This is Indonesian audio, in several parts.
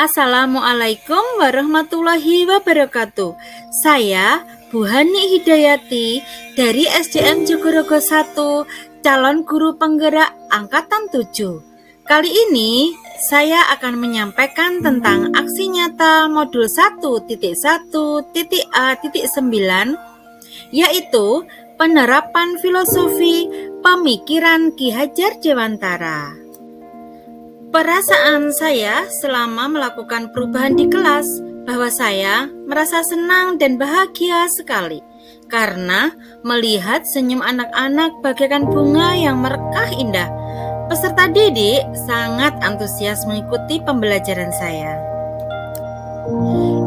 Assalamualaikum warahmatullahi wabarakatuh. Saya Bu Hani Hidayati dari SDN Jogorogo 1, calon guru penggerak angkatan 7. Kali ini saya akan menyampaikan tentang aksi nyata modul 1.1.A.9, yaitu penerapan filosofi pemikiran Ki Hajar Dewantara. Perasaan saya selama melakukan perubahan di kelas bahwa saya merasa senang dan bahagia sekali karena melihat senyum anak-anak bagaikan bunga yang merekah indah. Peserta didik sangat antusias mengikuti pembelajaran saya.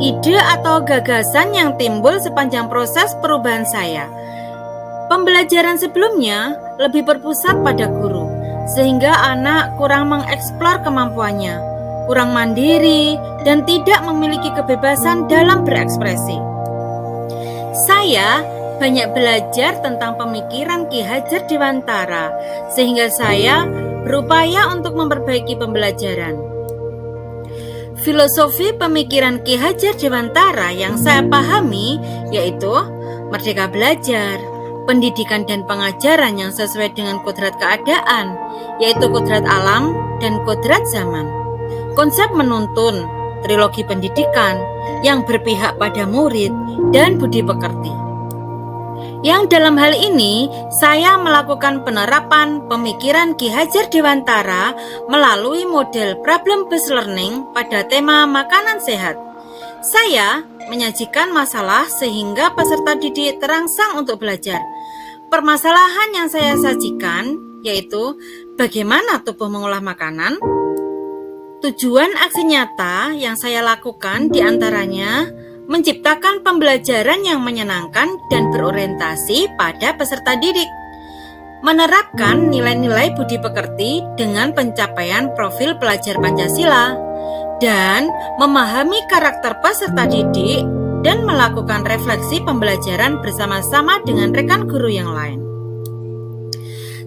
Ide atau gagasan yang timbul sepanjang proses perubahan saya. Pembelajaran sebelumnya lebih berpusat pada guru, sehingga anak kurang mengeksplor kemampuannya, kurang mandiri, dan tidak memiliki kebebasan dalam berekspresi. Saya banyak belajar tentang pemikiran Ki Hajar Dewantara, sehingga saya berupaya untuk memperbaiki pembelajaran. Filosofi pemikiran Ki Hajar Dewantara yang saya pahami yaitu merdeka belajar, pendidikan dan pengajaran yang sesuai dengan kodrat keadaan, yaitu kodrat alam dan kodrat zaman. Konsep menuntun, trilogi pendidikan yang berpihak pada murid dan budi pekerti. Yang dalam hal ini, saya melakukan penerapan pemikiran Ki Hajar Dewantara melalui model problem-based learning pada tema makanan sehat. Saya menyajikan masalah sehingga peserta didik terangsang untuk belajar. Permasalahan yang saya sajikan yaitu bagaimana tubuh mengolah makanan. Tujuan aksi nyata yang saya lakukan diantaranya menciptakan pembelajaran yang menyenangkan dan berorientasi pada peserta didik, menerapkan nilai-nilai budi pekerti dengan pencapaian profil pelajar Pancasila, dan memahami karakter peserta didik dan melakukan refleksi pembelajaran bersama-sama dengan rekan guru yang lain.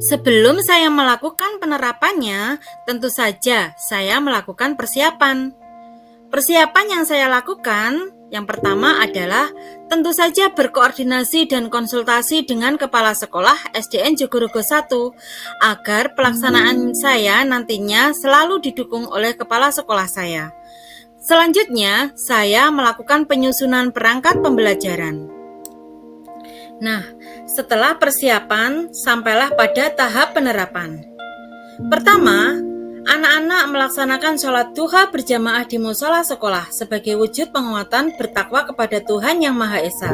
Sebelum saya melakukan penerapannya, tentu saja saya melakukan persiapan. Persiapan yang saya lakukan, yang pertama adalah tentu saja berkoordinasi dan konsultasi dengan Kepala Sekolah SDN Jogorogo 1 agar pelaksanaan saya nantinya selalu didukung oleh Kepala Sekolah saya. Selanjutnya, saya melakukan penyusunan perangkat pembelajaran. Nah, setelah persiapan, sampailah pada tahap penerapan. Pertama, anak-anak melaksanakan sholat duha berjamaah di musola sekolah sebagai wujud penguatan bertakwa kepada Tuhan Yang Maha Esa.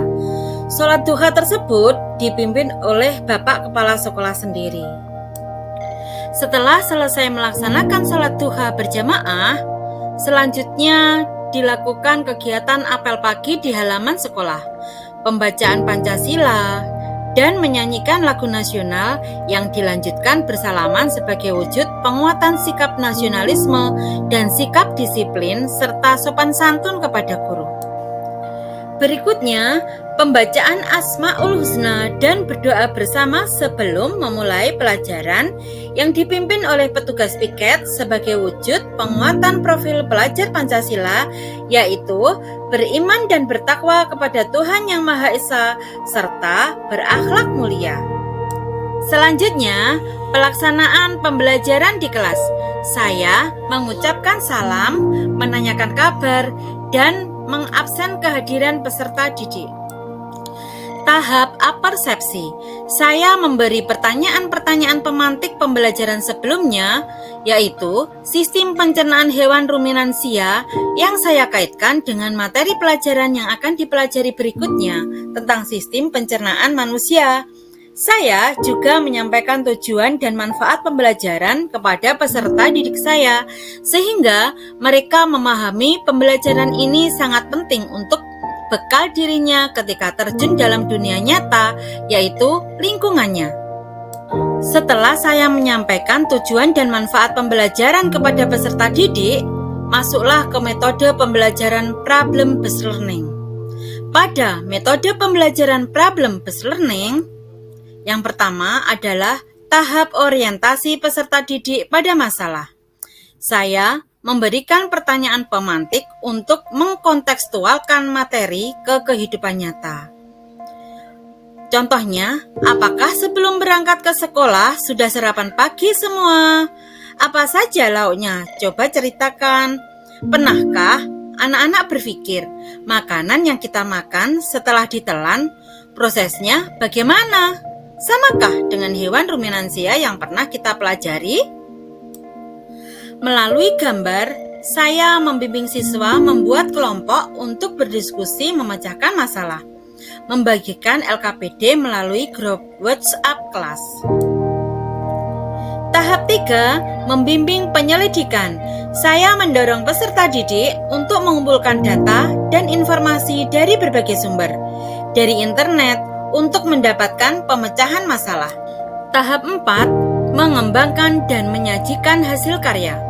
Sholat duha tersebut dipimpin oleh Bapak Kepala Sekolah sendiri. Setelah selesai melaksanakan sholat duha berjamaah, selanjutnya dilakukan kegiatan apel pagi di halaman sekolah, pembacaan Pancasila, dan menyanyikan lagu nasional yang dilanjutkan bersalaman sebagai wujud penguatan sikap nasionalisme dan sikap disiplin serta sopan santun kepada guru. Berikutnya, pembacaan Asmaul Husna dan berdoa bersama sebelum memulai pelajaran yang dipimpin oleh petugas piket sebagai wujud penguatan profil pelajar Pancasila, yaitu beriman dan bertakwa kepada Tuhan Yang Maha Esa serta berakhlak mulia. Selanjutnya, pelaksanaan pembelajaran di kelas. Saya mengucapkan salam, menanyakan kabar, dan mengabsen kehadiran peserta didik. Tahap apersepsi. Saya memberi pertanyaan-pertanyaan pemantik pembelajaran sebelumnya, yaitu sistem pencernaan hewan ruminansia yang saya kaitkan dengan materi pelajaran yang akan dipelajari berikutnya tentang sistem pencernaan manusia. Saya juga menyampaikan tujuan dan manfaat pembelajaran kepada peserta didik saya, sehingga mereka memahami pembelajaran ini sangat penting untuk bekal dirinya ketika terjun dalam dunia nyata, yaitu lingkungannya. Setelah saya menyampaikan tujuan dan manfaat pembelajaran kepada peserta didik, masuklah ke metode pembelajaran problem-based learning. Pada metode pembelajaran problem-based learning, yang pertama adalah tahap orientasi peserta didik pada masalah. Saya memberikan pertanyaan pemantik untuk mengkontekstualkan materi ke kehidupan nyata. Contohnya, apakah sebelum berangkat ke sekolah sudah sarapan pagi semua? Apa saja lauknya? Coba ceritakan. Pernahkah anak-anak berpikir, makanan yang kita makan setelah ditelan, prosesnya bagaimana? Samakah dengan hewan ruminansia yang pernah kita pelajari? Melalui gambar, saya membimbing siswa membuat kelompok untuk berdiskusi memecahkan masalah, membagikan LKPD melalui grup WhatsApp kelas. Tahap 3, membimbing penyelidikan. Saya mendorong peserta didik untuk mengumpulkan data dan informasi dari berbagai sumber, dari internet, untuk mendapatkan pemecahan masalah. Tahap 4, mengembangkan dan menyajikan hasil karya.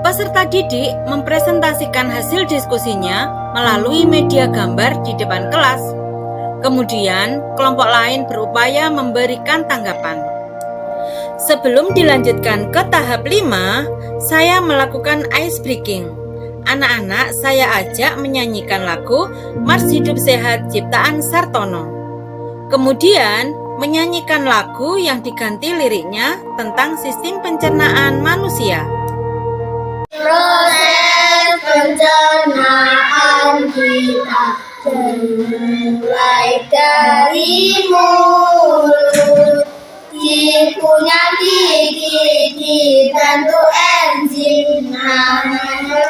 Peserta didik mempresentasikan hasil diskusinya melalui media gambar di depan kelas. Kemudian, kelompok lain berupaya memberikan tanggapan. Sebelum dilanjutkan ke tahap 5, saya melakukan ice breaking. Anak-anak saya ajak menyanyikan lagu Mars Hidup Sehat ciptaan Sartono. Kemudian, menyanyikan lagu yang diganti liriknya tentang sistem pencernaan manusia. Proses pencernaan kita dimulai dari mulut. Punya gigi dibantu enzim namanya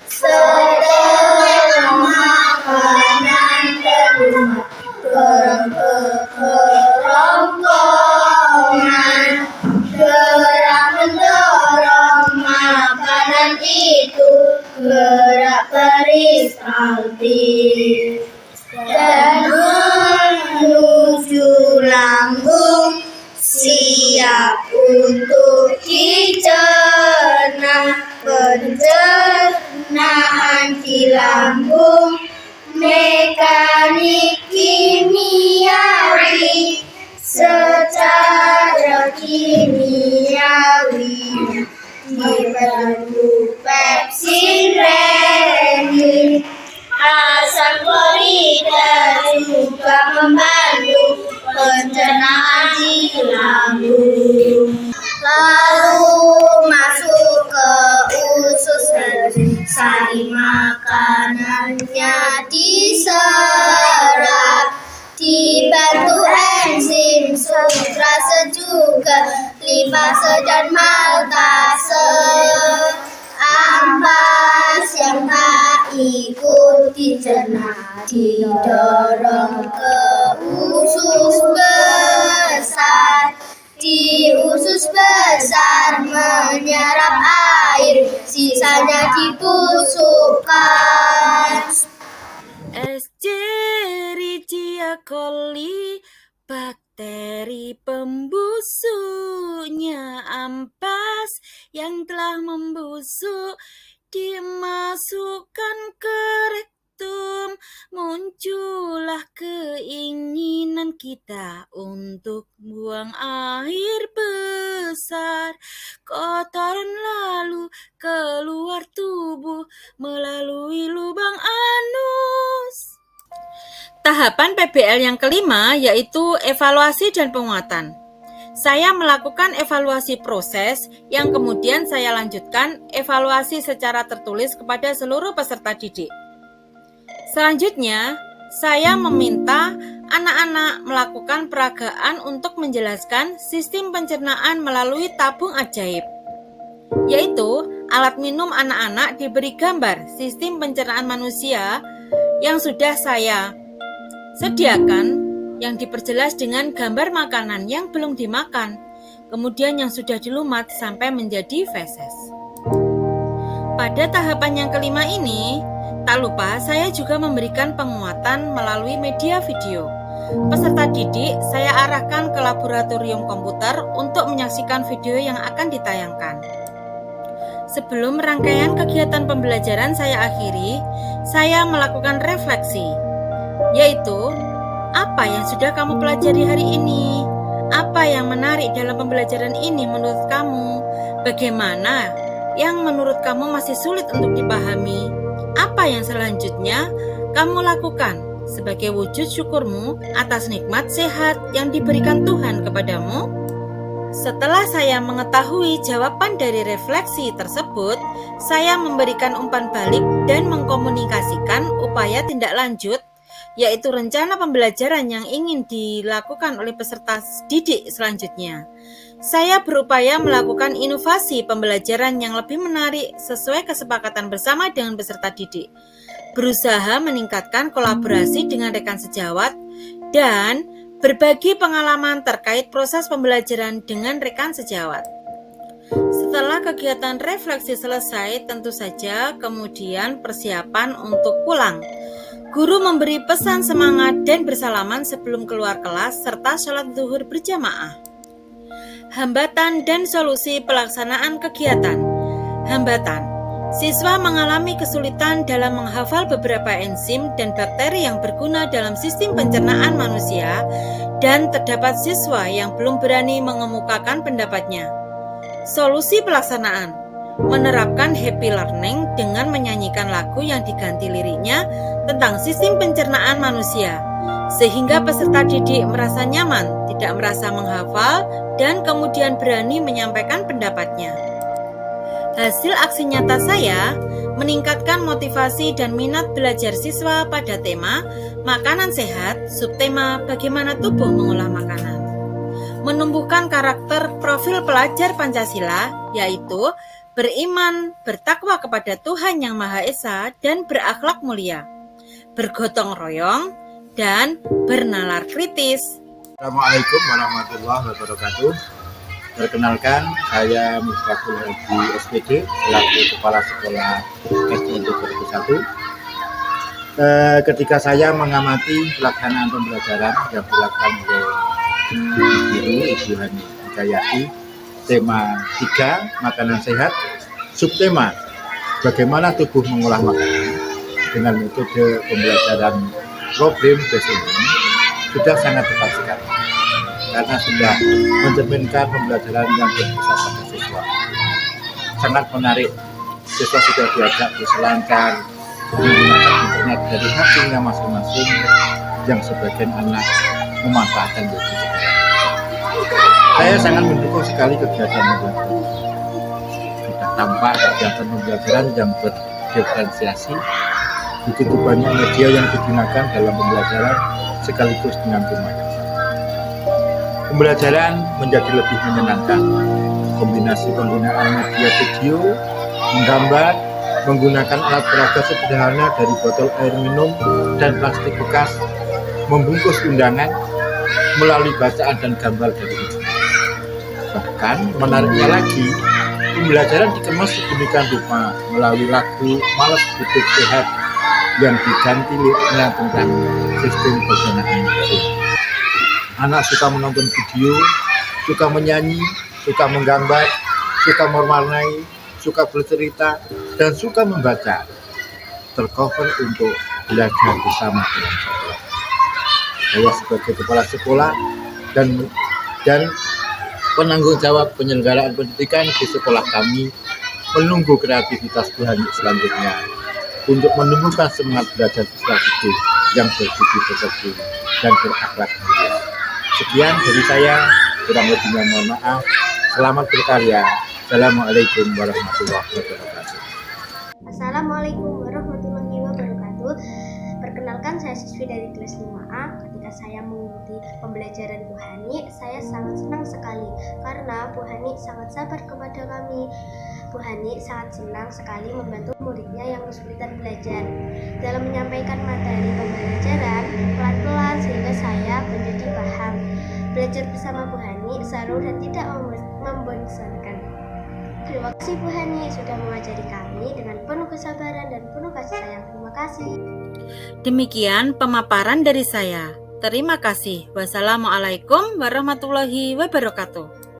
setelah makanan terbuat kerongkongan gerak mendorong makanan itu gerak peristaltik dan menuju lambung siap untuk dicerna. Pencernaan di lambung mekanik kimiawi secara kimiawi dibentuk pepsin, renin, asam klorida juga membantu pencernaan di lambung. Lalu masuk ke usus selesai makanannya diserap dibantu enzim sukrase juga lipase dan maltase. Ampas yang tak ikut dicerna didorong ke usus besar. Di usus besar menyerap air, sisanya dibusukkan. Escherichia coli, bakteri pembusuknya ampas yang telah membusuk dimasukkan ke rektum. Muncullah keinginan kita untuk buang air besar. Kotoran lalu keluar tubuh melalui lubang anus. Tahapan PBL yang kelima yaitu evaluasi dan penguatan. Saya melakukan evaluasi proses yang kemudian saya lanjutkan evaluasi secara tertulis kepada seluruh peserta didik. Selanjutnya, saya meminta anak-anak melakukan peragaan untuk menjelaskan sistem pencernaan melalui tabung ajaib, yaitu alat minum anak-anak diberi gambar sistem pencernaan manusia yang sudah saya sediakan, yang diperjelas dengan gambar makanan yang belum dimakan, kemudian yang sudah dilumat sampai menjadi feses. Pada tahapan yang kelima ini, tak lupa saya juga memberikan penguatan melalui media video. Peserta didik saya arahkan ke laboratorium komputer untuk menyaksikan video yang akan ditayangkan. Sebelum rangkaian kegiatan pembelajaran saya akhiri, saya melakukan refleksi, yaitu apa yang sudah kamu pelajari hari ini? Apa yang menarik dalam pembelajaran ini menurut kamu? Bagaimana yang menurut kamu masih sulit untuk dipahami? Apa yang selanjutnya kamu lakukan sebagai wujud syukurmu atas nikmat sehat yang diberikan Tuhan kepadamu? Setelah saya mengetahui jawaban dari refleksi tersebut, saya memberikan umpan balik dan mengkomunikasikan upaya tindak lanjut, yaitu rencana pembelajaran yang ingin dilakukan oleh peserta didik selanjutnya. Saya berupaya melakukan inovasi pembelajaran yang lebih menarik sesuai kesepakatan bersama dengan peserta didik, berusaha meningkatkan kolaborasi dengan rekan sejawat, dan berbagi pengalaman terkait proses pembelajaran dengan rekan sejawat. Setelah kegiatan refleksi selesai, tentu saja kemudian persiapan untuk pulang. Guru memberi pesan semangat dan bersalaman sebelum keluar kelas serta sholat zuhur berjamaah. Hambatan dan solusi pelaksanaan kegiatan. Hambatan. Siswa mengalami kesulitan dalam menghafal beberapa enzim dan bakteri yang berguna dalam sistem pencernaan manusia, dan terdapat siswa yang belum berani mengemukakan pendapatnya. Solusi pelaksanaan: menerapkan happy learning dengan menyanyikan lagu yang diganti liriknya tentang sistem pencernaan manusia, sehingga peserta didik merasa nyaman, tidak merasa menghafal, dan kemudian berani menyampaikan pendapatnya. Hasil aksi nyata saya meningkatkan motivasi dan minat belajar siswa pada tema makanan sehat, subtema bagaimana tubuh mengolah makanan. Menumbuhkan karakter profil pelajar Pancasila, yaitu beriman, bertakwa kepada Tuhan Yang Maha Esa, dan berakhlak mulia, bergotong royong, dan bernalar kritis. Assalamualaikum warahmatullahi wabarakatuh. Perkenalkan, saya Miftahul Hadi SPD, selaku Kepala Sekolah SD Negeri 1. Ketika saya mengamati pelaksanaan pembelajaran yang dilakukan oleh Ibu Hani Hidayati, tema 3, makanan sehat, subtema, bagaimana tubuh mengolah makanan, dengan metode pembelajaran problem based ini sudah sangat tepat sekali, karena sudah mencerminkan pembelajaran yang berpusat pada siswa. Sangat menarik, siswa sudah diajak berselancar menggunakan internet dari HP-nya masing-masing, yang sebagian anak memanfaatkan YouTube. Saya sangat mendukung sekali kegiatan pembelajaran. Sudah tampak kegiatan pembelajaran yang berdiferensiasi, begitu banyak media yang digunakan dalam pembelajaran sekaligus dengan tema. Pembelajaran menjadi lebih menyenangkan. Kombinasi penggunaan media video, menggambar, menggunakan alat peraga sederhana dari botol air minum dan plastik bekas, membungkus undangan melalui bacaan dan gambar dari itu. Bahkan menariknya lagi, pembelajaran dikemas sedemikian rupa melalui lagu Males Hidup Sehat yang diganti liriknya tentang sistem pencernaan. Anak suka menonton video, suka menyanyi, suka menggambar, suka mewarnai, suka bercerita, dan suka membaca. Tercover untuk belajar bersama dengan sekolah. Saya sebagai kepala sekolah dan penanggung jawab penyelenggaraan pendidikan di sekolah kami menunggu kreativitas Tuhan selanjutnya untuk menumbuhkan semangat belajar siswa didik yang berbudi pekerti dan berakhlak mulia. Sekian dari saya, kurang lebihnya mohon maaf. Selamat berkarya. Assalamualaikum warahmatullahi wabarakatuh. Assalamualaikum warahmatullahi wabarakatuh. Perkenalkan, saya siswi dari kelas 5A. Ketika saya mengikuti pembelajaran Bu Hani, saya sangat senang sekali karena Bu Hani sangat sabar kepada kami. Bu Hani sangat senang sekali membantu muridnya yang kesulitan belajar dalam menyampaikan materi pembelajaran pelan-pelan sehingga saya menjadi paham. Belajar bersama Bu Hani seru dan tidak membosankan. Terima kasih Bu Hani sudah mengajari kami dengan penuh kesabaran dan penuh kasih sayang. Terima kasih. Demikian pemaparan dari saya. Terima kasih. Wassalamualaikum warahmatullahi wabarakatuh.